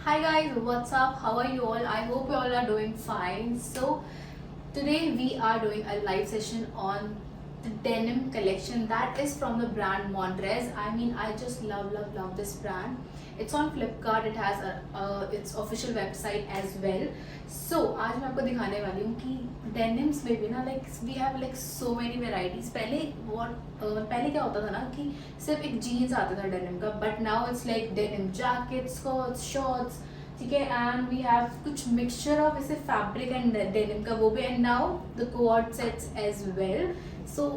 Hi guys, what's up? How are you all? I hope you all are doing fine. So today we are doing a live session on the denim collection that is from the brand Montrez. I mean, I just love this brand. It's on Flipkart. It has its official website as well. So आज मैं आपको दिखाने वाली हूँ कि denims में भी ना we have so many varieties. पहले क्या होता था ना कि सिर्फ एक जीन्स आता था डेनिम का, but now it's like denim jacket, skirts, shorts, ठीक है. एंड वी हैव कुछ मिक्सचर ऑफ ऐसे फैब्रिक एंड डेनिम का वो भी, and now the co-ord sets as well. So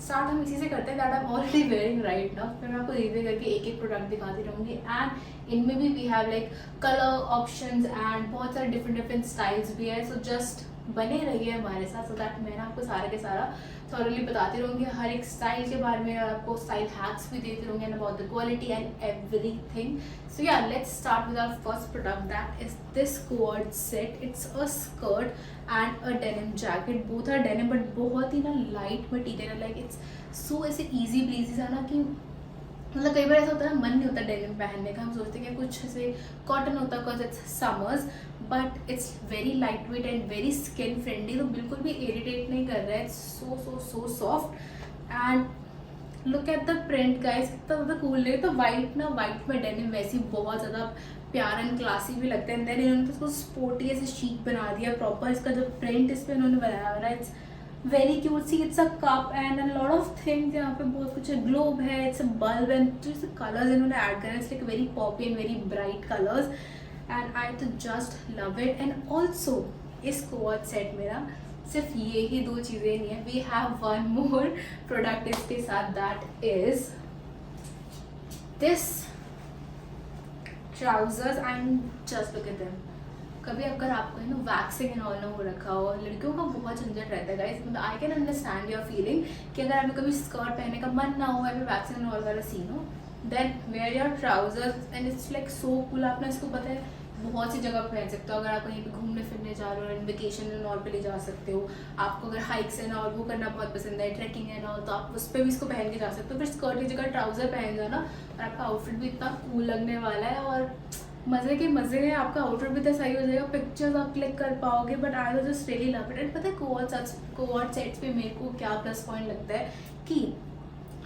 start हम इसी से करते हैं that I am already wearing right now. फिर मैं आपको रिव्यू करके एक एक प्रोडक्ट दिखाती रहूँगी. एंड इनमें भी we have colour options and बहुत सारे डिफरेंट स्टाइल्स भी है. सो जस्ट बने रहिए हमारे साथ सो दैट मैं ना आपको सारा के सारा थॉरली बताती रहूँगी हर एक स्टाइल के बारे में, आपको स्टाइल हैक्स भी देती रहूँगी and about the quality and everything. So yeah, let's start with our first product, that is this cord set. It's a skirt and a denim jacket. Both are denim but बहुत ही ना light material, it's so ऐसे easy breezy सा ना कि मतलब कई बार ऐसा होता है ना मन नहीं होता डेनिम पहनने का. हम सोचते हैं कि कुछ ऐसे कॉटन होता है because it's summers, but it's very light weight and very skin friendly. तो बिल्कुल भी इरिटेट नहीं कर रहा है. It's so soft and look at the print guys, कितना ज़्यादा कूल है. तो वाइट में डेनिम वैसे ही बहुत ज़्यादा प्यार एंड क्लासी भी लगता है. देन इन्होंने तो इसको स्पोर्टी ऐसे शीक बना दिया प्रॉपर. इसका जो प्रिंट इस पर इन्होंने बनाया हुआ है it's very cute. See it's a cup and a lot of things. यहाँ पे बहुत कुछ है, ग्लोब है, इट्स अ बल्ब एंड जो कलर्स इन्होंने ऐड करे it's very poppy and very bright colours and I तो just love it. And also इस कोऑर्ड सेट में ना सिर्फ ये ही दो चीज़ें नहीं है, we have one more product इसके साथ, that is this trousers and just look at them. कभी अगर आपको है ना वैक्सिंग एंड ऑल ना हो रखा हो, लड़कियों का बहुत झंझट रहता है गाइस. मतलब I can understand your feeling कि अगर आपको कभी स्कर्ट पहनने का मन ना हो या फिर वैक्सिंग एंड ऑल वाला सीन हो, then wear your trousers and it's so cool. आपने इसको पता है बहुत सी जगह पहन सकते हो. अगर आप कहीं पे घूमने फिरने जा रहे हो एंड वेकेशन एंड ऑल पे ले जा सकते हो. आपको अगर हाइक्स एंड ऑल वो करना बहुत पसंद है, ट्रैकिंग एंड ऑल, तो आप उस पर भी इसको पहन के जा सकते हो. फिर स्कर्ट की जगह ट्राउजर पहन जाओ ना और आपका आउटफिट भी इतना कूल लगने वाला है और मज़े के मज़े हैं. आपका आउटफिट भी तो सही हो जाएगा, पिक्चर्स आप क्लिक कर पाओगे. But I was just really love it. And पता है कोऑर्ड सेट्स पे मेरे को क्या प्लस पॉइंट लगता है कि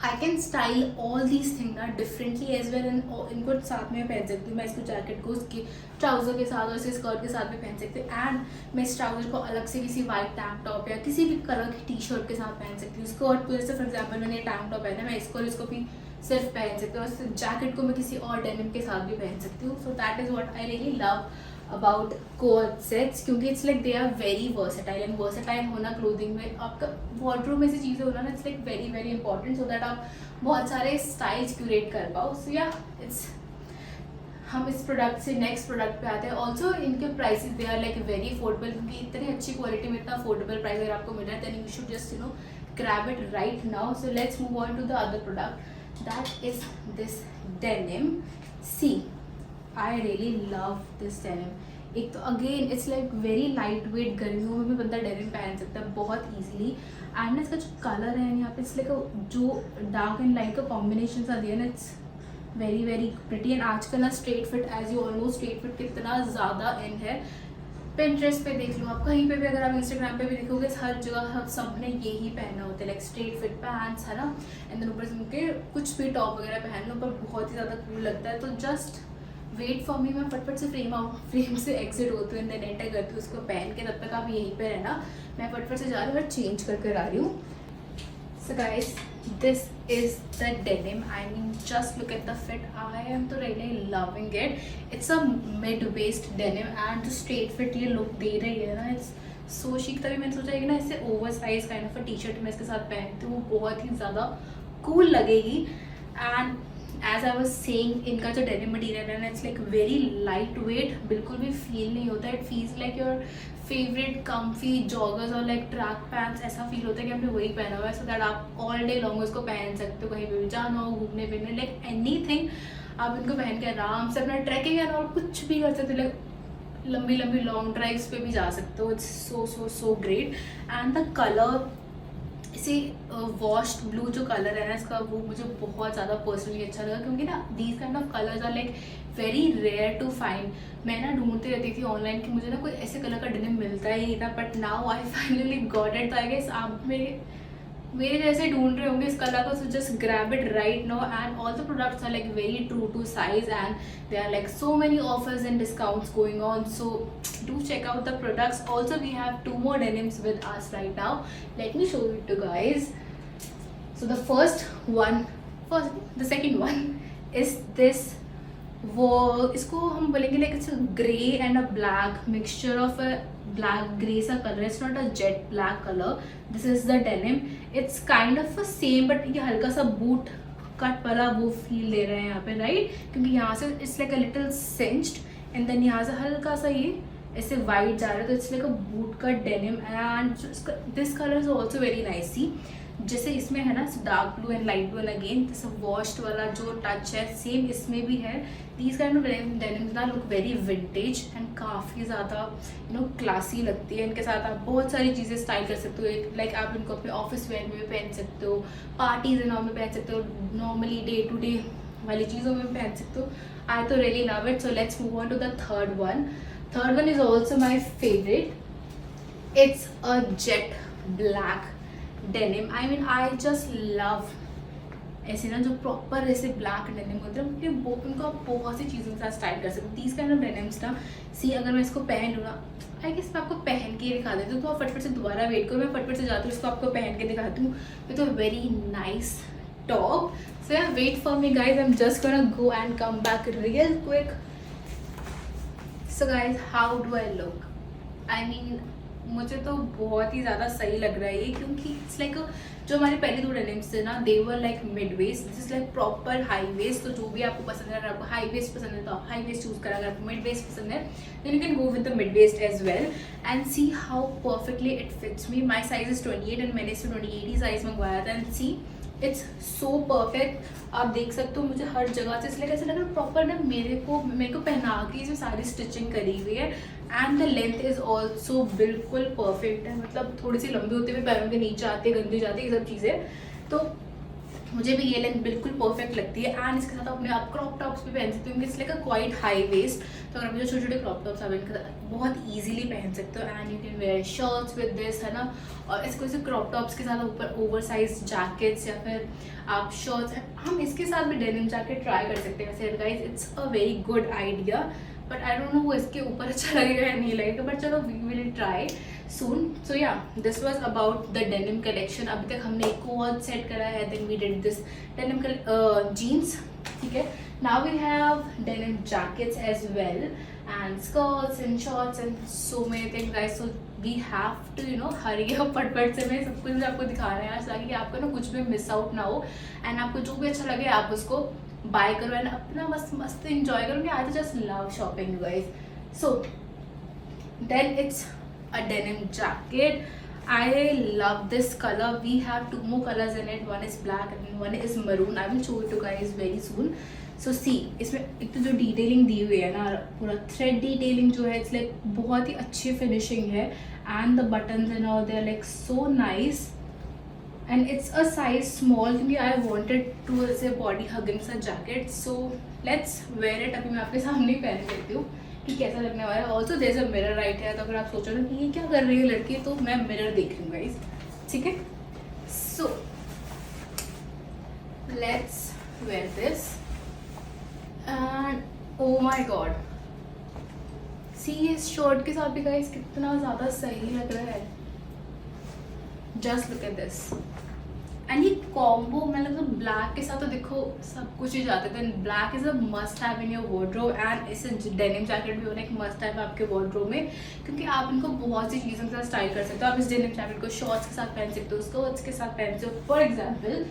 I can style all these thing ना डिफरेंटली एज वेल. इनको साथ में पहन सकती हूँ. मैं इसको जैकेट को उसके ट्राउज़र के साथ और इसके स्कर्ट के साथ भी पहन सकती हूँ. एंड मैं इस ट्राउज़र को अलग से किसी वाइट टैंक टॉप या किसी भी कलर की टी शर्ट के साथ पहन सकती हूँ. स्कर्ट को जैसे फॉर एग्जाम्पल मैंने ये टैंक टॉप पहना है, मैं इसको और इसको भी सिर्फ पहन सकती हूँ. और जैकेट को मैं किसी और डेनिम के साथ भी पहन सकती हूँ. So that is what I really love about coord sets, क्योंकि it's they are very versatile. And versatile होना क्लोथिंग में, आपका वार्डरोब में से चीज़ें होना ना it's very important so that आप बहुत सारे स्टाइल्स क्यूरेट कर पाओ. सो या इट्स हम इस प्रोडक्ट से नेक्स्ट प्रोडक्ट पे आते हैं. ऑल्सो इनके prices they are very affordable, क्योंकि इतनी अच्छी क्वालिटी में इतना अफोर्डेबल प्राइस अगर आपको मिल रहा है then you should just grab it right now. So let's move on to the other product, that is this denim. See, I really love this denim. एक तो again it's very light wait, गर्मियों में भी बंदा denim पहन सकता है बहुत ईजिली. एंड इसका जो कलर है यहाँ पे इट्स जो डार्क एंड लाइट का कॉम्बिनेशन सा दिया ना, इट्स वेरी प्रिटी. एंड आजकल ना straight fit, as you all know straight fit कितना ज़्यादा इन है. पिंटरेस्ट पे देख लो, आप कहीं पे भी, अगर आप इंस्टाग्राम पे भी देखोगे हर जगह सब ने यही पहना होता है, स्ट्रेट फिट पैंट्स है ना. एंड देन ऊपर से उनके कुछ भी टॉप वगैरह पहन लो पर बहुत ही ज़्यादा कूल लगता है. तो जस्ट वेट फॉर मी, मैं फटफट से फ्रेम से एग्जिट होती हूँ, देन एंटर करती हूँ उसको पहन के. तब तक आप यहीं पे रहना, मैं फटफट से जा रही हूँ और चेंज करके आ रही हूँ. So guys, this is the denim. I mean, just look at the fit. I am तो really loving it. It's a mid-waist denim and जो straight fit ये look दे रही है ना, it's so chic. तभी मैंने सोचा कि ना इससे oversize kind of a t-shirt मैं इसके साथ पहनती हूँ, बहुत ही ज़्यादा cool लगेगी. And as I was saying, इनका जो डेनिम मटीरियल है ना इट्स वेरी लाइट वेट, बिल्कुल भी फील नहीं होता. It feels like your favourite comfy joggers और ट्रैक पैंट्स. ऐसा फील होता है कि आपने वही पहना हुआ है, सो दैट आप ऑल डे लॉन्ग उसको पहन सकते हो. कहीं पे भी जाना हो, घूमने फिरने, एनीथिंग आप इनको पहन के आराम से अपना ट्रैकिंग एंड और कुछ भी कर सकते हो. लंबी लॉन्ग ड्राइव्स पे भी जा सकते हो. It's so great. And the colour इसे वॉश्ड ब्लू जो कलर है ना इसका, वो मुझे बहुत ज़्यादा पर्सनली अच्छा लगा, क्योंकि ना these kind of colours are like very rare to find. मैं ना ढूंढती रहती थी ऑनलाइन कि मुझे ना कोई ऐसे कलर का डेनिम मिलता ही नहीं था, but now I finally got it. तो आई गेस आप मेरे जैसे ढूंढ रहे होंगे इस कलर को, so just grab it right now. And all the products are like very true to size, and there are like so many offers and discounts going on, so do check out the products. Also we have 2 more denims with us right now. Let me show it to guys. So the the second one is this. वो इसको हम बोलेंगे like it's a grey and a black mixture of a black grey सा color. It's not a jet black color. This is the denim. It's kind of a same, but ये हल्का सा boot cut वाला वो feel दे रहे हैं यहाँ पे, राइट? क्योंकि यहाँ से it's like a little cinched and then यहाँ से हल्का सा ये ऐसे वाइट जा रहा है, तो it's like a boot cut denim. And this colour is also very nice. See जैसे इसमें है ना dark blue and light blue, and again this washed वाला जो टच है सेम इसमें भी है. दीज काइंड ऑफ डेनिम्स ना लुक वेरी विंटेज एंड काफ़ी ज़्यादा क्लासी लगती है. इनके साथ आप बहुत सारी चीज़ें स्टाइल कर सकते हो. लाइक आप इनको अपने ऑफिस वेयर में भी पहन सकते हो, पार्टीज एंड ऑल में पहन सकते हो, नॉर्मली डे टू डे वाली चीज़ों में पहन सकते हो. आई तो really love it. So let's move on to the third one. Third one is also my favourite. It's a jet black denim. I mean I just love ऐसे ना जो प्रॉपर ऐसे ब्लैक डेनिम होते हैं, उनको आप बहुत सी चीज़ों के साथ स्टाइल कर सकते हो. तीस काइंड ऑफ डेनिम्स ना, सी अगर मैं इसको पहन लूँ ना, आई गेस मैं आपको पहन के दिखा देती हूँ, तो आप फटफट से दोबारा वेट करो, मैं फटफट से जाती हूँ इसको आपको पहन के दिखाती हूँ. With a very nice top. So yeah wait for me guys, I am just gonna go and come back real quick. So guys, how do I look? I mean मुझे तो बहुत ही ज़्यादा सही लग रहा है ये, क्योंकि इट्स लाइक जो हमारे पहले 2 डेनिम्स थे ना, they were like mid waist. This is like proper high waist. तो जो भी आपको पसंद है, अगर आपको हाई वेस्ट पसंद है तो आप हाई वेस्ट चूज करें, अगर आपको मिड वेस्ट पसंद है then you can go with the mid waist as well. And see how perfectly it fits me. My size is 28 and मैंने इसमें 28 ही साइज मंगवाया था. एंड सी इट्स सो परफेक्ट. आप देख सकते हो मुझे हर जगह से इसलिए कैसे लग रहा है प्रॉपर ना, मेरे को पहना के इसमें सारी स्टिचिंग करी हुई है. And the length is also बिल्कुल परफेक्ट है. मतलब थोड़ी सी लंबी होते हुए पैरों के नीचे आते, गंदी जाती, ये सब चीज़ें. तो मुझे भी ये लेंथ बिल्कुल परफेक्ट लगती है. एंड इसके साथ अपने आप क्रॉप टॉप्स भी पहन सकते हो, क्योंकि इसलिए का क्वाइट हाई वेस्ट. तो अगर मुझे छोटे छोटे क्रॉप टॉप्स आप इनके बहुत ईजिली पहन सकते हो. And you can wear shirts with this, है ना. और इसको इसे क्रॉप टॉप्स के साथ ऊपर ओवर साइज जैकेट्स या फिर आप शर्ट्स, हम इसके साथ भी डेनिम जैकेट ट्राई कर सकते हैं. वैसे guys it's a very good idea, but I don't know वो इसके ऊपर अच्छा लगेगा या नहीं लगेगा, बट चलो we will try soon. So yeah, this was about the denim collection. अभी तक हमने एक और सेट करा है, then we did this denim jeans, ठीक है. Now we have denim jackets as well, and skirts and shorts and so many things guys. So we have to hurry up. फटफट से मैं सब कुछ आपको दिखा रहे हैं ताकि आपको ना कुछ भी मिस आउट ना हो. एंड आपको जो भी अच्छा लगे आप उसको बाय करो एंड अपना मस्त मस्त इंजॉय करो. आई तो just love shopping guys. So then it's a denim jacket. I love this color. We have 2 more colors in it. One is black and one is maroon. I will show it to guys very soon. So see, इसमें एक तो जो detailing दी हुई है ना, पूरा thread detailing जो है, इट्स लाइक बहुत ही अच्छी फिनिशिंग है. And the buttons and all they are like so nice. And it's a size small, क्योंकि I wanted to as a body hugging सा jacket. So let's wear it. अभी मैं आपके सामने पहन लेती हूँ कि कैसा लगने वाला है. Also there is a mirror right है, तो अगर आप सोचो ना कि ये क्या कर रही है लड़की, तो मैं मिरर देख रही हूँ गाइस, ठीक है. So let's wear this. And oh my god, see इस शर्ट के साथ भी गाइस कितना ज़्यादा सही लग रहा है. Just look at this. And ये कॉम्बो मतलब ब्लैक के साथ तो देखो सब कुछ ही जाते थे. Black is a must have in your wardrobe. And इस डेनिम जैकेट भी होना एक मस्ट हैव आपके वार्डरोब में, क्योंकि आप इनको बहुत सी चीज़ों के साथ स्टाइल कर सकते हो. आप इस डेनिम जैकेट को शॉर्ट्स के साथ पहन सकते हो, स्कर्ट्स के साथ पहन सकते हो. फॉर एग्जाम्पल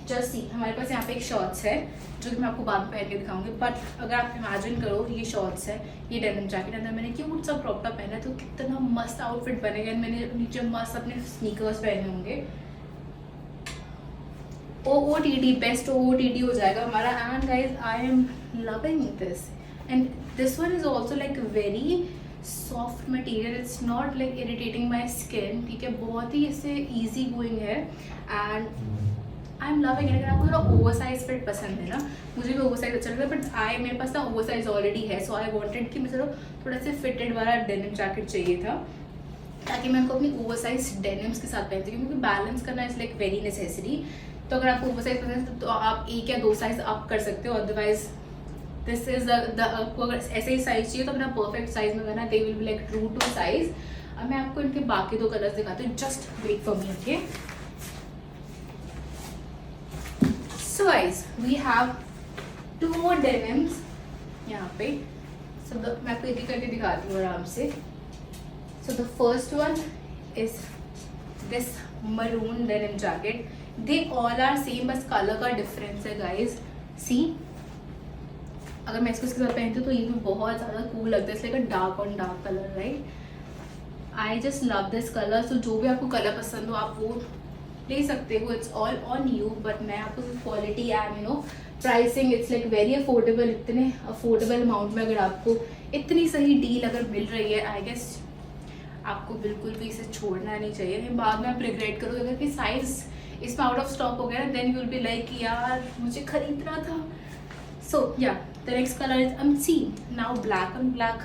जस्ट सी, हमारे पास यहाँ पे एक शॉर्ट्स है जो कि मैं आपको बाद में पहन के दिखाऊंगी. बट अगर आप इमेजिन करो ये शॉर्ट्स है, ये डेनिम जैकेट, अंदर मैंने क्यूट सा क्रॉप टॉप पहना है, तो कितना मस्त आउटफिट बनेगा. मैंने नीचे मस्त अपने स्नीकर्स पहने होंगे. OOTD बेस्ट OOTD हो जाएगा हमारा. And guys I am loving this. And this one is also like very soft material, it's not like irritating my skin, ठीक है, बहुत ही इससे ईजी गोइंग है and I am loving it. अगर आपको थोड़ा ओवर साइज फिट पसंद है ना, मुझे भी ओवर साइज अच्छा लगता है, बट मेरे पास ना ओवर साइज ऑलरेडी है, सो आई वॉन्टेड कि मुझे थोड़ा सा फिटेड वाला डेनिम जैकेट चाहिए था, ताकि मैं उनको अपनी ओवर साइज डेनिम्स के साथ पहन सकूँ, क्योंकि बैलेंस करना इज़ लाइक वेरी नेसेसरी। तो अगर आपको ओवर साइज पसंद है तो आप 1 या 2 साइज अप कर सकते हो, अदरवाइज दिस इज आपको अगर ऐसे ही साइज चाहिए तो अपना परफेक्ट साइज में करना, they will be like true to size. अब मैं आपको इनके बाकी 2 कलर्स दिखाती हूँ, just wait for me, okay. So guys we have 2 more denims यहाँ पे, so मैं आपको एक करके दिखाती हूँ आराम से। So the first one is this maroon denim jacket. They all are same, बस कलर का डिफरेंस है गाइज। सी अगर मैं इसको इसके साथ पहनती हूँ तो ये भी बहुत ज़्यादा कूल लगता है, इसलिए dark on dark colour, right. I just love this colour. So जो भी आपको कलर पसंद हो आप वो ले सकते हो, it's all on you, but मैं आपको quality and you know pricing it's like very affordable, इतने अफोर्डेबल अमाउंट में अगर आपको इतनी सही डील अगर मिल रही है, आई गेस आपको बिल्कुल भी इसे छोड़ना नहीं चाहिए। बाद में आप रिग्रेट करोगे अगर कि साइज इसमें आउट ऑफ स्टॉक हो गया, then you will be like यार मुझे खरीदना था। So yeah the next colour is see now black and black,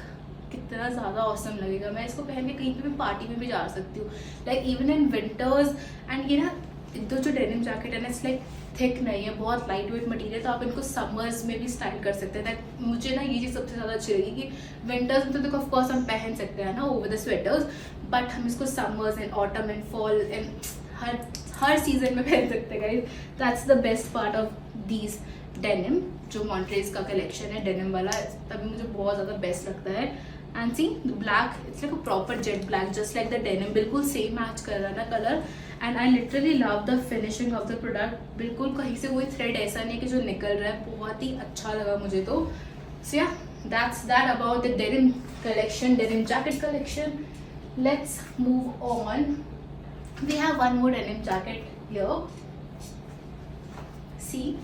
कितना ज़्यादा औसम लगेगा। मैं इसको पहन के कहीं पे भी पार्टी में भी जा सकती हूँ, like even in winters. And ये ना जो डेनिम जैकेट है ना, इट्स लाइक थिक नहीं है, बहुत लाइट वेट मटेरियल, तो आप इनको समर्स में भी स्टाइल कर सकते हैं। मुझे ना ये चीज़ सबसे ज़्यादा अच्छी लगी कि विंटर्स में तो देखो ऑफकोर्स हम पहन सकते हैं ना ओवर द स्वेटर्स, बट हम इसको summers and autumn and fall and her season में पहन सकते हैं guys. That's the best part of these denim, जो मॉन्ट्रेज का कलेक्शन है डेनिम वाला, तभी मुझे बहुत ज़्यादा बेस्ट लगता है। And see black, it's like a proper jet black, just like the denim, बिल्कुल सेम मैच कर रहा है ना colour. And I literally love the finishing of the product, बिल्कुल कहीं से कोई थ्रेड ऐसा नहीं कि जो निकल रहा है, बहुत ही अच्छा लगा मुझे तो। So yeah that's that about the denim collection, denim jacket collection. Let's move on, we have one more denim jacket here, see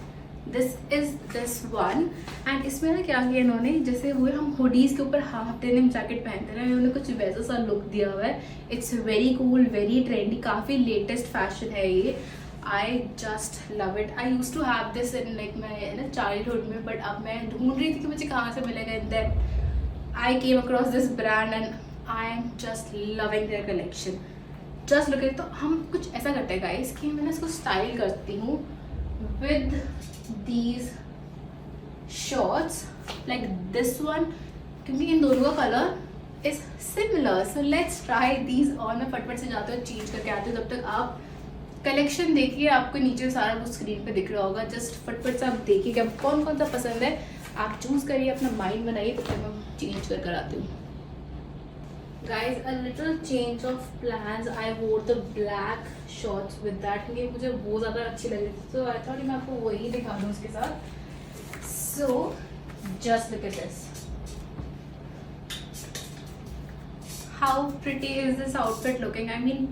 this is this one. एंड इसमें ना क्या किया इन्होंने, जैसे हुए हम हुडीज़ के ऊपर हाफ डेनिम जैकेट पहनते हैं, इन्होंने कुछ वैसा सा लुक दिया हुआ है। It's very cool, very trendy, काफ़ी लेटेस्ट फैशन है ये। I just love it. I used to have this in like मैं ना चाइल्डहुड में, बट अब मैं ढूंढ रही थी कि मुझे कहाँ से मिलेगा, and then I came across this brand and I am just loving their collection. Just look at. तो हम कुछ ऐसा करते हैं गाइस कि मैं इसको स्टाइल करती हूँ with these shorts like this one, क्योंकि इन दोनों का colour is similar. So let's try these on. मैं फटफट से जाते हुए चेंज करके आती हूँ, तब तक आप कलेक्शन देखिए, आपको नीचे सारा कुछ स्क्रीन पे दिख रहा होगा। जस्ट फटफट से आप देखिए कि आपको कौन कौन सा पसंद है, आप चूज़ करिए, अपना माइंड बनाइए, तब तक मैं चेंज कर आती हूँ। Guys, a little change of plans. I wore the black shorts with that, क्योंकि मुझे वो ज़्यादा अच्छी लग रही थी, so I thought मैं आपको वही दिखा दूँ उसके साथ। So just look at this. How pretty is this outfit looking? I mean,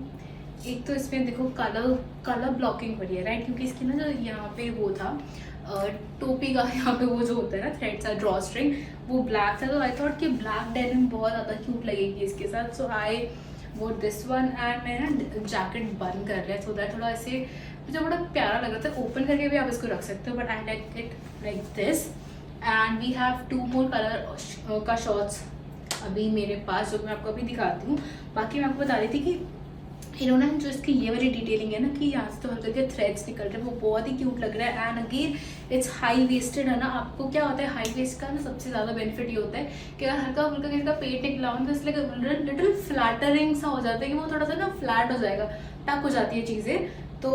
एक तो इसमें देखो कलर ब्लॉकिंग बढ़िया है, राइट, क्योंकि इसकी ना जो यहाँ पे वो था टोपी का यहाँ पे वो जो होता है ना थ्रेड सा ड्रॉ स्ट्रिंग, वो ब्लैक था, तो आई थॉट कि ब्लैक डेनिम बहुत ज़्यादा क्यूट लगेगी इसके साथ। सो आई वो दिस वन एंड मैं ना जैकेट बंद कर रहा है, सो दैट थोड़ा ऐसे मुझे बड़ा प्यारा लग रहा था। ओपन करके भी आप इसको रख सकते हो, but I like it like this. And we have 2 more colour का शॉर्ट्स अभी मेरे पास, जो मैं आपको अभी दिखाती हूँ। बाकी मैं आपको बता रही थी कि इन्होंने जो इसकी ये वाली डिटेलिंग है ना, कि यहाँ से तो हल्के के थ्रेड्स निकल रहे हैं, वो बहुत ही क्यूट लग रहा है। And again it's high waisted है ना। आपको क्या होता है हाई वेस्ट का ना, सबसे ज़्यादा बेनिफिट ये होता है कि अगर हल्का फुल्का किसी का पेट निकला हो तो इसलिए लिटिल फ्लैटरिंग सा हो जाता है, कि वो थोड़ा सा ना फ्लैट हो जाएगा, टक हो जाती है चीज़ें, तो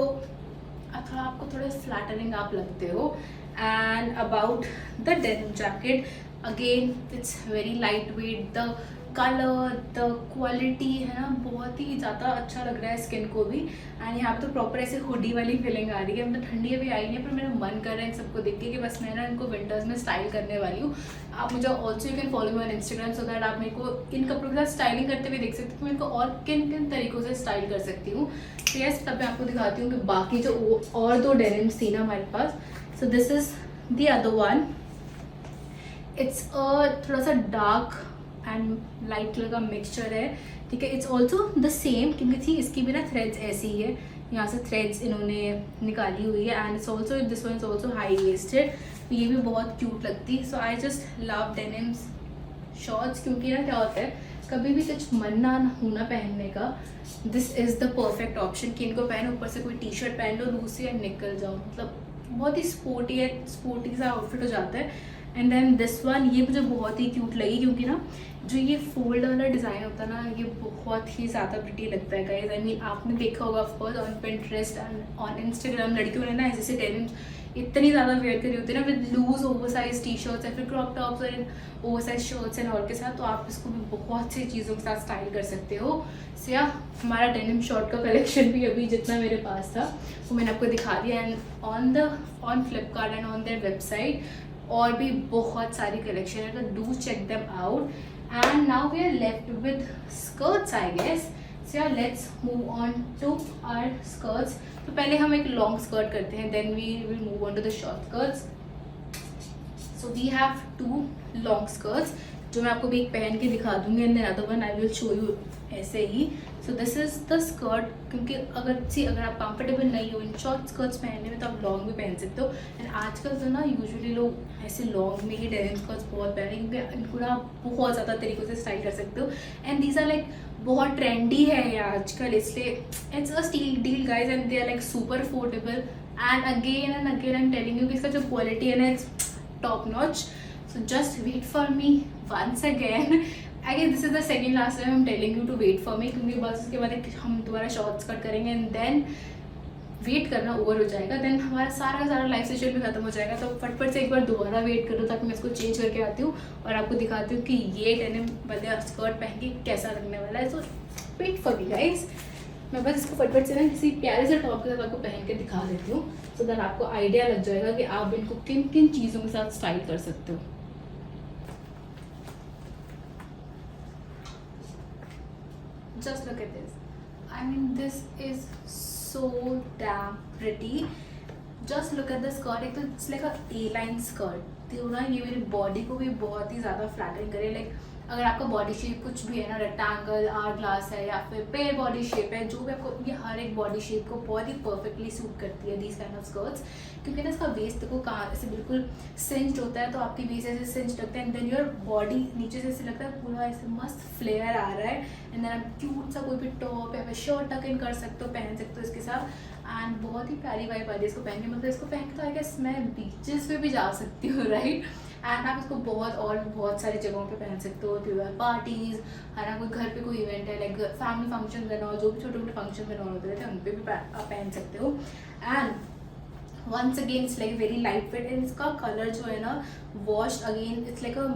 थोड़ा आपको थोड़ा फ्लैटरिंग आप लगते हो। And about the denim jacket, again it's very light wait, the colour the quality है ना, बहुत ही ज़्यादा अच्छा लग रहा है स्किन को भी। एंड यहाँ पे तो प्रॉपर ऐसे हुडी वाली फीलिंग आ रही है, मतलब ठंडी अभी आई नहीं है, पर मेरा मन कर रहा है इन सबको देख के कि बस मैं ना इनको विंटर्स में स्टाइल करने वाली हूँ। आप मुझे also you can follow me on Instagram, so that आप मेरे को इन कपड़ों के साथ स्टाइलिंग करते हुए देख सकते हो कि मैं इनको और किन किन तरीक़ों से स्टाइल कर सकती हूँ। तो यस, तब मैं आपको दिखाती हूँ कि बाकी जो और 2 डेनिम्स थी ना हमारे पास। So this is the other one, it's थोड़ा सा डार्क एंड लाइट कलर का मिक्सचर है, ठीक है। इट्स ऑल्सो द सेम, क्योंकि थी इसकी भी ना थ्रेड्स ऐसी ही है, यहाँ से थ्रेड्स इन्होंने निकाली हुई है। And it's also this one is also high waisted, ये भी बहुत क्यूट लगती है। So I just love denims shorts, क्योंकि ना क्या होता है कभी भी कुछ मन ना होना पहनने का, this is the perfect option कि इनको पहनो, ऊपर से कोई टी शर्ट पहन लो लूज या निकल जाओ, मतलब बहुत ही स्पोर्टी सा आउटफिट हो जाता है। एंड देन दिस वन, ये मुझे बहुत ही क्यूट लगी, क्योंकि ना जो ये फोल्ड वाला डिज़ाइन होता है ना, ये बहुत ही ज़्यादा प्रिटी लगता है गाइस। आई मीन आपने देखा होगा of course on Pinterest and on Instagram, लड़कियों ने ना ऐसे डेनिम्स इतनी ज़्यादा वेयर करी होती है ना with loose oversize T shirts या फिर क्रॉप टॉप्स और ओवरसाइज शर्ट्स एंड ऑल के साथ, तो आप इसको भी बहुत सी चीज़ों के साथ स्टाइल कर सकते हो। सो या हमारा डेनिम शॉर्ट का कलेक्शन भी अभी जितना मेरे पास था वो मैंने आपको दिखा दिया। And on Flipkart and on their website और भी बहुत सारी कलेक्शन है, तो do check them out. And now we are left with skirts I guess. So yeah let's move on to our skirts. तो पहले हम एक लॉन्ग स्कर्ट करते हैं, then we will move on to the short skirts. So we have 2 long skirts जो मैं आपको भी एक पहन के दिखा दूंगी, and then other one I will show you ऐसे ही। So this is the skirt, क्योंकि अगर आप कंफर्टेबल नहीं हो इन शॉर्ट स्कर्ट्स पहनने में तो आप लॉन्ग भी पहन सकते हो। एंड आजकल तो ना यूजुअली लोग ऐसे लॉन्ग में ही डेनिम स्कर्ट्स बहुत पहन रहे हैं, क्योंकि इनको ना बहुत ज़्यादा तरीक़ों से स्टाइल कर सकते हो। एंड दीज आर लाइक बहुत ट्रेंडी है ये आजकल, इसलिए it's a steal deal guys, and they are like super affordable. And again I am telling you कि इसका जो क्वालिटी है ना it's top notch. So just wait for me once again. I guess this is the second last time I am telling you to wait for me, क्योंकि बस उसके बाद हम दोबारा शॉर्ट्स कट करेंगे एंड देन वेट करना over हो जाएगा, देन हमारा सारा का सारा लाइफ सेशन भी खत्म हो जाएगा। तो फटफट से एक बार दोबारा वेट करो ताकि मैं इसको चेंज करके आती हूँ और आपको दिखाती हूँ कि ये डेनिम वाला स्कर्ट पहन के कैसा लगने वाला है। सो वेट फॉर मी गाइस। मैं बस इसको फटफट से ना किसी प्यारे से टॉप के साथ आपको पहन के दिखा देती हूँ, सो दैट आपको आइडिया लग जाएगा कि आप इनको किन किन चीज़ों के साथ स्टाइल कर सकते हो। Just look at this. I mean, this is so damn pretty. Just look at the skirt. एक तो it's like a A-line skirt. तो ना ये मेरी बॉडी को भी बहुत ही ज़्यादा फ्लैटरिंग करे। लाइक अगर आपका बॉडी शेप कुछ भी है ना, रेक्टेंगल, आवर ग्लास है या फिर पेयर बॉडी शेप है, जो भी आपको, ये हर एक बॉडी शेप को बहुत ही परफेक्टली सूट करती है दीज काइंड ऑफ स्कर्ट्स। क्योंकि ना इसका वेस्ट को कहाँ ऐसे बिल्कुल सिंच्ड होता है, तो आपकी वेस्ट ऐसे सिंच्ड लगता है एंड देन योर बॉडी नीचे से ऐसे लगता है पूरा ऐसे मस्त फ्लेयर आ रहा है। एंड देन आप क्यूट सा कोई भी टॉप या फिर शर्ट टक इन कर सकते हो, पहन सकते हो इसके साथ। एंड बहुत ही प्यारी वाइब आ रही है इसको पहन के, मतलब इसको पहन के तो आई गेस मैं बीचेस पे भी जा सकती हूँ, राइट। एंड आप इसको बहुत सारी जगहों पे पहन सकते हो, त्योहार पार्टीज़ है ना, कोई घर पे कोई इवेंट है, लाइक फैमिली फंक्शन है ना, जो भी छोटे मोटे फंक्शन है होते रहते हैं उन पर भी आप पहन सकते हो। And once again it's like very light weight, and इसका कलर जो है ना washed again, it's like a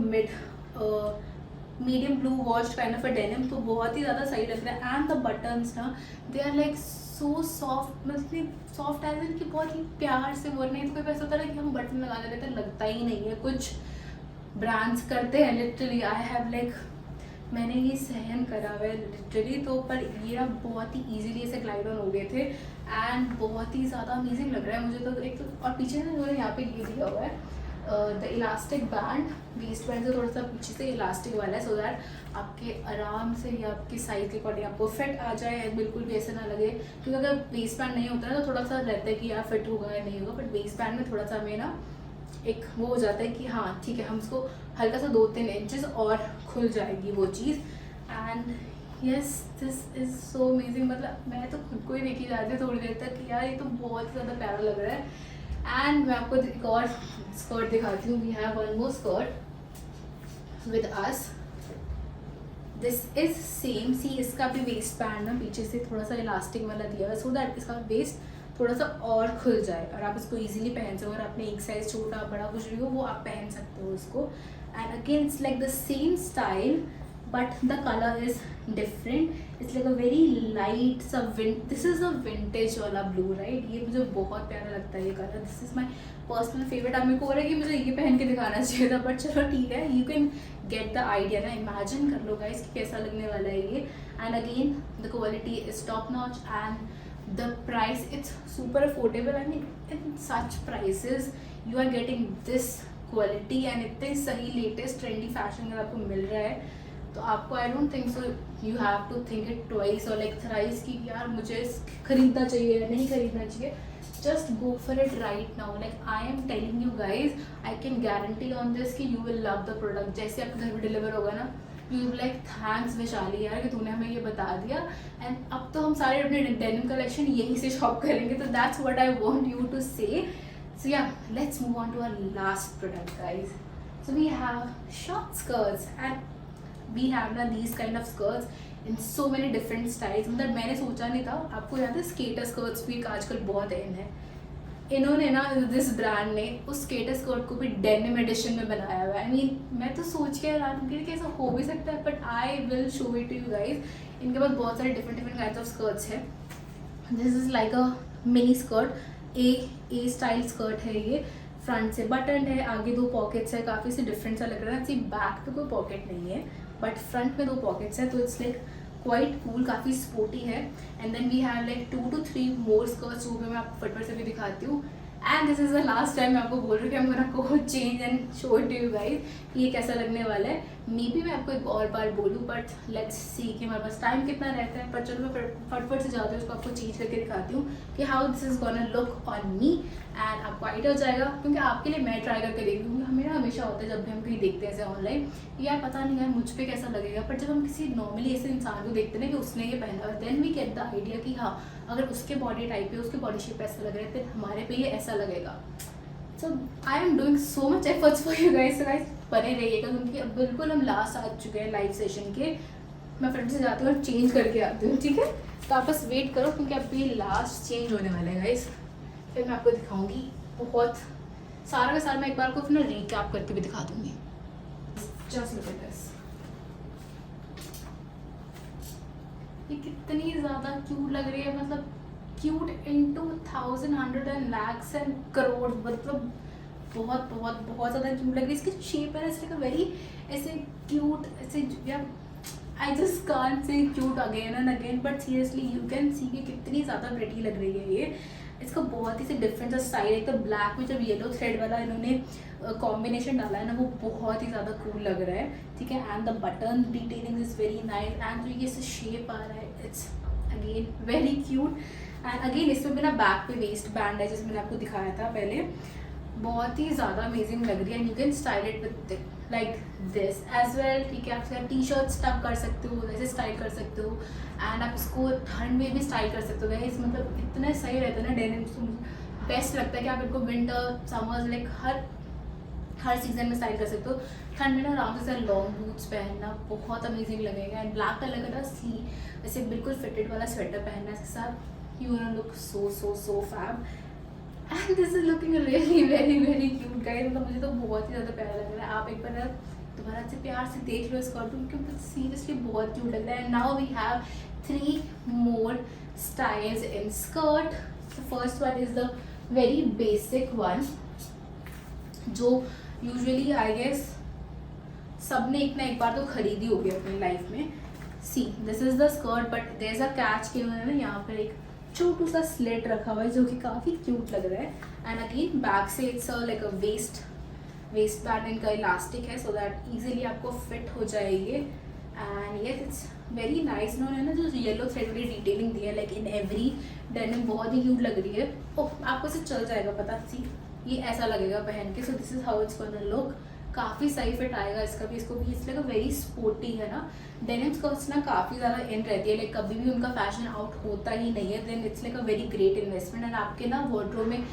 medium blue washed kind of a denim, तो बहुत ही ज़्यादा सही लग रहा है। एंड द बटन्स ना they are like so soft, मतलब सॉफ्ट एज इन कि बहुत ही प्यार से बोल रहे हैं। कोई ऐसा होता है कि हम बटन लगा देते हैं, लगता ही नहीं है। कुछ ब्रांड्स करते हैं लिटरली, आई हैव लाइक मैंने ये सहन करा हुआ है लिटरली, तो पर ये ना बहुत ही ईजिली ऐसे ग्लाइड ऑन हो गए थे एंड बहुत ही ज़्यादा अमेजिंग लग रहा है मुझे तो। एक तो और पीछे ना जो है यहाँ पे ये दिया हुआ है the elastic band, waste band से थोड़ा सा पीछे से इलास्टिक वाला है, सो दैट आपके आराम से या आपकी साइज के अकॉर्डिंग आपको फिट आ जाए, बिल्कुल भी ऐसे ना लगे। क्योंकि अगर वेस्ट बैंड नहीं होता है तो थोड़ा सा रहता है कि यार फिट होगा या नहीं होगा, बट वेस्ट बैंड में थोड़ा सा हमें ना एक वो हो जाता है कि हाँ ठीक है, हम उसको हल्का सा 2-3 इंचेस और खुल जाएगी वो चीज़। And yes this is so amazing, मतलब मैं तो खुद को ही देखी जा रही थी थोड़ी देर तक कि यार ये तो बहुत ज़्यादा प्यारा लग रहा है। एंड मैं आपको एक और स्कर्ट दिखाती हूँ। We have one more skirt with us, this is same. See इसका भी वेस्ट बैंड ना पीछे से थोड़ा सा इलास्टिक वाला दिया है, सो दैट इसका वेस्ट थोड़ा सा और खुल जाए और आप इसको इजीली पहन सको। और अपने एक साइज छोटा बड़ा कुछ भी हो वो आप पहन सकते हो इसको। And again it's like the same style but the color is different. It's like a very light सा this is a vintage वाला blue, right? ये मुझे बहुत प्यारा लगता है ये colour, this is my personal favorite। अब मेरे को हो रहा है कि मुझे ये पहन के दिखाना चाहिए था, बट चलो ठीक है, you can get the idea ना, imagine कर लो guys कि कैसा लगने वाला है ये। And again the quality is top notch and the price it's super affordable। I mean in such prices you are getting this quality and इतने सही लेटेस्ट ट्रेंडी फैशन अगर आपको मिल रहा है, तो आपको I don't think so you have to think it twice और लाइक थ्राइस कि यार मुझे खरीदना चाहिए या नहीं खरीदना चाहिए. Just go for it right now. Like I am telling you guys, I can guarantee on this कि you will love the product. जैसे आपके घर में डिलीवर होगा ना, you will like thanks Vaishali यार कि तूने हमें ये बता दिया. एंड अब तो हम सारे अपने डेनिम कलेक्शन यहीं से शॉप करेंगे. तो that's what I want you to say. So yeah, let's move on to our last product, guys. So we have short skirts, and we have ना these kind of skirts in so many different styles. मतलब मैंने सोचा नहीं था. आपको याद है skater skirts भी आजकल बहुत इन है. इन्होंने ना दिस ब्रांड ने उस स्केटर स्कर्ट को भी डेनिम एडिशन में बनाया हुआ है. आई मीन मैं तो सोच के हैरान हूँ कि ऐसा हो भी सकता है, but I will show it to you guys. इनके पास बहुत सारे डिफरेंट काइंड्स ऑफ स्कर्ट्स है. This is like a mini skirt. A style skirt है ये. फ्रंट से बटन है, आगे 2 पॉकेट्स है. काफ़ी से डिफरेंट सा लग रहा है. सिर्फ बैक पे कोई पॉकेट नहीं है, बट फ्रंट में 2 पॉकेट्स है. तो इट्स लाइक क्वाइट कूल, काफ़ी स्पोर्टी है. And then we have like 2 to 3 more skirts, जो मैं आपको फटफट से भी दिखाती हूँ. And this is the last time मैं आपको बोल रही हूँ कि हम गोना को change and show it to you guys ये कैसा लगने वाला है. मे बी मैं आपको एक और बार बोलूँ, बट लेट्स सी कि हमारे पास टाइम कितना रहता है. पर चलो मैं फटफट से जाती हूँ, उसको आपको चेंज करके दिखाती हूँ कि how this is gonna look on me. And आपको आइडिया हो जाएगा, क्योंकि आपके लिए मैं ट्राई करके देख लूँगी. मेरा हमेशा होता है जब भी हम कहीं देखते हैं ऐसे ऑनलाइन, यार पता नहीं यार मुझ पे कैसा लगेगा. पर जब हम किसी नॉर्मली ऐसे इंसान को देखते हैं ना कि उसने ये पहना हुआ, then we get the idea कि हाँ अगर उसके बॉडी टाइप पे, उसके बॉडी शेप ऐसा लग रहा है, तो हमारे पे ये ऐसा लगेगा. So I am doing so much efforts for you guys. Guys बने रहिएगा, क्योंकि अब बिल्कुल हम लास्ट आ चुके हैं लाइव सेशन के. मैं फ्रेंड से जाती हूँ और चेंज करके आती हूँ, ठीक है. तो आप बस वेट करो, क्योंकि अब ये लास्ट चेंज होने वाला है गाइस. फिर मैं आपको दिखाऊंगी बहुत सारा का सारा. मैं एक बार को फिर ना रिकैप करके भी दिखा दूंगी. Just look at this. ये कितनी ज़्यादा क्यूट लग रही है. मतलब cute into 1000, 100 and lakhs and crore. मतलब बहुत बहुत बहुत ज़्यादा क्यूट लग रही है. इसकी शेप है ना, वेरी ऐसे क्यूट ऐसे. या I just can't say cute again and again, but seriously you can see कि कितनी ज़्यादा प्रिटी लग रही है ये. इसका बहुत ही से डिफरेंट सा स्टाइल है. तो ब्लैक में जब येलो थ्रेड वाला इन्होंने कॉम्बिनेशन डाला है ना, वो बहुत ही ज़्यादा कूल लग रहा है, ठीक है. And the button detailing is very nice. And जो ये शेप आ रहा है, it's again very cute. And again इसमें भी ना बैक पे वेस्ट बैंड है, जैसे मैंने आपको दिखाया था पहले. बहुत ही ज़्यादा अमेजिंग लग रही है. And you can style it with like this as well, ठीक है. आप टी शर्ट स्टफ कर सकते हो, वैसे स्टाइल कर सकते हो. एंड आप इसको ठंड में भी स्टाइल कर सकते हो गाइस. मतलब इतना सही रहता है ना डेनिम. बेस्ट लगता है कि आप इनको विंटर, समर्स, लाइक हर सीजन में स्टाइल कर सकते हो. ठंड में ना आराम से लॉन्ग बूट्स पहनना बहुत अमेजिंग लगेगा. एंड ब्लैक कलर का ना स्लीव ऐसे बिल्कुल फिटेड वाला स्वेटर पहनना इसके साथ, you will look so so so fab. And this is looking really very very cute guys. मतलब मुझे तो बहुत ही ज़्यादा प्यारा लग रहा है. आप एक बार दोबारा से प्यार से देख लो इसको, क्योंकि सीरियसली बहुत क्यूट लग रहा है. And now we have 3 more styles in skirt. The first one is the very basic one, जो यूजुअली आई गेस सबने एक ना एक बार तो खरीदी होगी अपनी लाइफ में. See this is the skirt, but there is a catch कि उन्होंने ना यहाँ पर एक छोटू सा स्लिट रखा हुआ है, जो कि काफ़ी क्यूट लग रहा है. एंड अगेन बैक से it's like a waste band इनका इलास्टिक है, सो दैट इजीली आपको फिट हो जाएगी. And yes it's very nice. उन्होंने ना जो येलो थ्रेड वाली डिटेलिंग दी है लाइक इन एवरी डेनिम, बहुत ही क्यूट लग रही है. ओह आपको इसे चल जाएगा पता. सी ये ऐसा लगेगा पहन के. So this is how it's gonna look. काफ़ी सही फिट आएगा इसका भी, इसको भी. इसलिए वेरी स्पोर्टी है ना. डेनिम स्कर्ट्स ना काफ़ी ज़्यादा इन रहती है, लाइक कभी भी उनका फैशन आउट होता ही नहीं है. Then it's like a very great investment. And आपके ना वार्डरोब में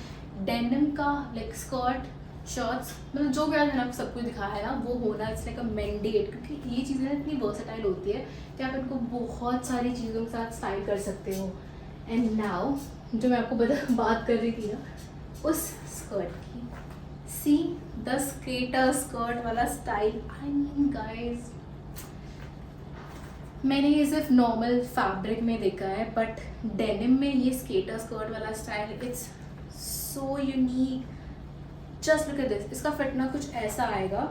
डेनिम का लाइक स्कर्ट, शर्ट्स, मतलब जो भी मैंने आपको सब कुछ दिखाया है ना, वो होना इट्स लाइक अ मैंडेट. क्योंकि ये चीज़ें इतनी वर्सेटाइल होती है कि आप इनको बहुत सारी चीज़ों के साथ स्टाइल कर सकते हो. एंड नाउ जो मैं आपको बात कर रही थी ना उस स्कर्ट की, सी द स्केटर स्कर्ट वाला स्टाइल. आई मीन गाइज, मैंने ये सिर्फ नॉर्मल फैब्रिक में देखा है, बट डेनिम में ये स्केटर स्कर्ट वाला style, it's so unique. Just look at this. इसका फिट ना कुछ ऐसा आएगा.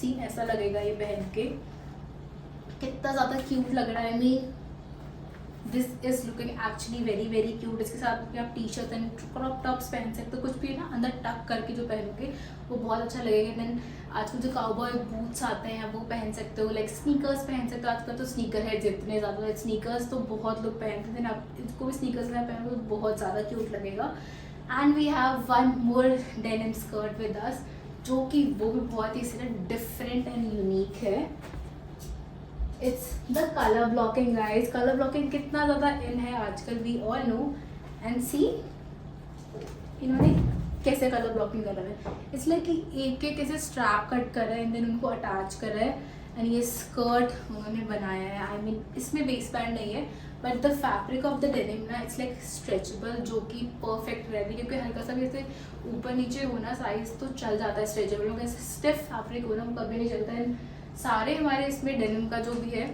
सी ऐसा लगेगा ये पहन के. कितना ज़्यादा क्यूट लग रहा है. मैं this is looking actually very very cute. इसके साथ भी आप T shirt and crop tops पहन सकते हो, कुछ भी ना अंदर टक करके जो पहनोगे वो बहुत अच्छा लगेगा। देन आजकल जो काउबॉय बूट्स आते हैं वो पहन सकते हो, लाइक स्नीकर्स पहन सकते हो। आजकल तो स्नीकर है जितने ज़्यादा, स्नीकर्स तो बहुत लोग पहनते हैं। देन आप इसको भी स्नीकर्स में पहनो तो बहुत ज़्यादा क्यूट लगेगा। And we have one more denim skirt with us, जो कि वो भी बहुत ही डिफरेंट एंड यूनिक है। It's the colour blocking guys. Colour blocking कितना ज़्यादा इन है आजकल, we all know. And see इन्होंने कैसे कलर ब्लॉकिंग करा है, इसलिए कि एक एक ऐसे स्ट्रैप कट कर रहे हैं, देन उनको अटैच कर रहे हैं। एंड ये स्कर्ट उन्होंने बनाया है, आई मीन इसमें वेस्ट बैंड नहीं है, but the fabric of the denim ना इट्स लाइक स्ट्रेचेबल, जो कि परफेक्ट रहती है। क्योंकि हल्का सा भी ऐसे ऊपर नीचे होना साइज तो चल जाता है स्ट्रेचेबल, क्योंकि ऐसे स्टिफ फैब्रिक होना वो कभी नहीं चलता है। सारे हमारे इसमें डेनिम का जो भी है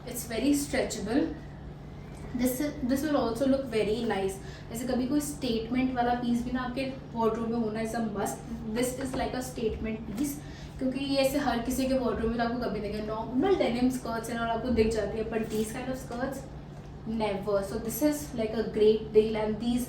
it's very stretchable. This will also look very nice. जैसे कभी कोई स्टेटमेंट वाला पीस भी ना आपके वार्डरोब में होना is a must. This is like a statement piece, क्योंकि ये ऐसे हर किसी के वार्डरोब में तो आपको कभी देखेंगे। नॉर्मल डेनिम स्कर्ट्स हैं और आपको दिख जाती है, but these kind of skirts never. So this is like a great deal and these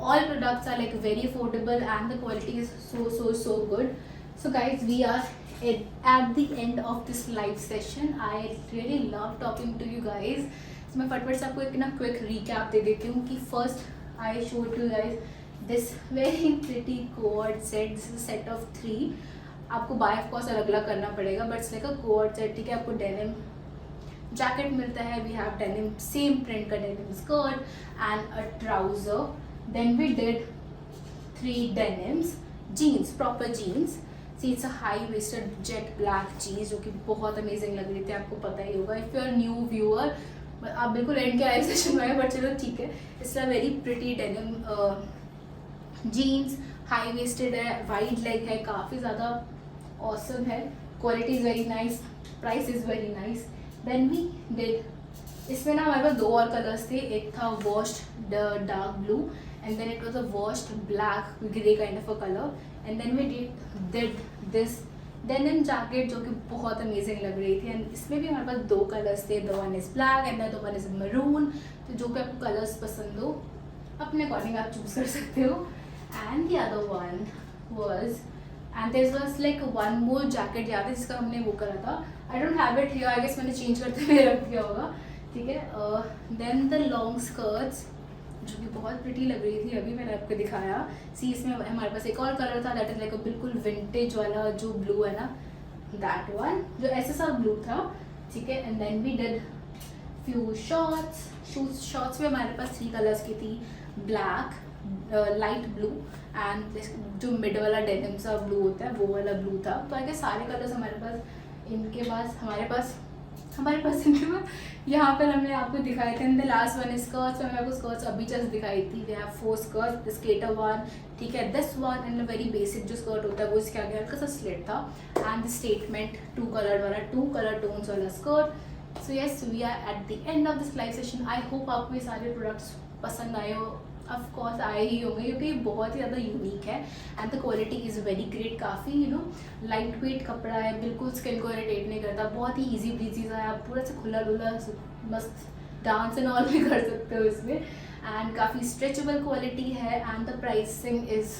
all products are like very affordable and the quality is so good. So guys, we are at the end of this live session. I really love talking to you guys. So मैं फटफट से आपको एक ना quick recap दे देती हूँ कि first I show to guys this very pretty coord set. This is set of 3। आपको buy of course अलग अलग करना पड़ेगा, but it's like a coord set, ठीक है। आपको डेनिम जैकेट मिलता है, we have denim same print का denim skirt and a trouser. Then we did 3 denims, jeans, proper jeans. See, it's a high-waisted jet black jeans, जो कि बहुत amazing लग रही थी, आपको पता ही होगा। If you are new viewer, आप बिल्कुल एंड के आए सेशन में आए, बट चलो ठीक है। It's a very pretty denim jeans, high-waisted है, wide leg है, काफ़ी ज़्यादा awesome है, quality is very nice, price is very nice. Then we did, इसमें ना हमारे पास 2 और कलर्स थे। एक था washed dark blue and then it was a washed black grey kind of a color, and then we did this denim jacket जो कि बहुत amazing लग रही थी। and इसमें भी हमारे पास 2 कलर्स थे, the one is black and the other one is maroon। तो जो कि आपको कलर्स पसंद हो अपने अकॉर्डिंग आप चूज कर सकते हो। and the other one was, and there was like one more jacket याद है जिसका हमने वो करा था। I don't have it here, I guess मैंने चेंज करते हुए रख दिया होगा, ठीक है। then the long skirts जो कि बहुत प्रिटी लग रही थी, अभी मैंने आपको दिखाया। सी इसमें हमारे पास एक और कलर था, दैट इज लाइक बिल्कुल विंटेज वाला जो ब्लू है ना, दैट वन जो ऐसा सा ब्लू था, ठीक है। And then we did few shorts. Shorts में हमारे पास 3 कलर्स की थी, ब्लैक, लाइट ब्लू एंड जो मिड वाला डेनिम सा ब्लू होता है वो वाला ब्लू था। तो आगे सारे कलर्स हमारे पास हमारे पास इनके पास यहाँ पर हमने आपको दिखाए थे। द लास्ट वन स्कर्ट्स में आपको स्कर्ट्स अभी जस्ट दिखाई थी। We have 4 skirts, the skater one, ठीक है, this one and very basic जो स्कर्ट होता है वो इसके आगे हल्का सा स्लिट था, एंड द स्टेटमेंट 2 कलर वाला 2 कलर टोन्स वाला skirt. So yes, we are at the end of this live session. I hope आपको ये सारे प्रोडक्ट्स पसंद आए हो। ऑफ कोर्स आए ही होंगे, क्योंकि बहुत ही ज़्यादा यूनिक है and the quality is very great. काफ़ी लाइट वेट कपड़ा है, बिल्कुल स्किन को इरिटेट नहीं करता, बहुत ही ईजी ब्रीजी है। आप पूरा से खुला डुला मस्त डांस एंड ऑल भी कर सकते हो इसमें, एंड काफ़ी स्ट्रेचेबल क्वालिटी है। एंड द प्राइसिंग इज़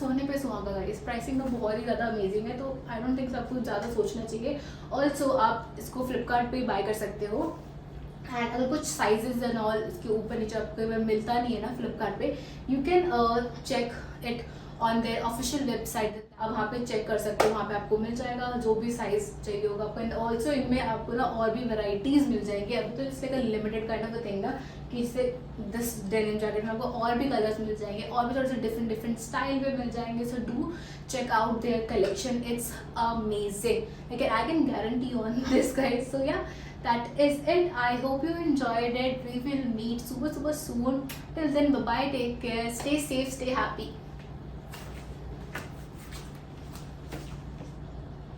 सोने पे सुहागा गाइस। प्राइसिंग तो बहुत ही ज़्यादा अमेजिंग है, तो आई डोंट थिंक आपको ज़्यादा सोचना चाहिए। ऑल्सो आप इसको फ्लिपकार्ट पे बाय कर सकते हो, एंड अगर कुछ साइजेस एंड ऑल इसके ऊपर नीचे आपको मिलता नहीं है ना फ्लिपकार्ट पे, you can check it on their official website. आप वहाँ पे चेक कर सकते हो, वहाँ पे आपको मिल जाएगा जो भी साइज़ चाहिए होगा आपको। एंड ऑल्सो इनमें आपको ना और भी वैरायटीज़ मिल जाएंगी। अभी तो इससे का लिमिटेड काइंड ऑफ थिंग ना कि इससे दिस डेनिम जैकेट में आपको और भी कलर्स मिल जाएंगे, और भी थोड़े से डिफरेंट स्टाइल में मिल जाएंगे। So do check out their collection, it's amazing, like I can guarantee on this guys. So yeah, that is it. I hope you enjoyed it. We will meet super soon. Till then, bye bye, take care, stay safe, stay happy.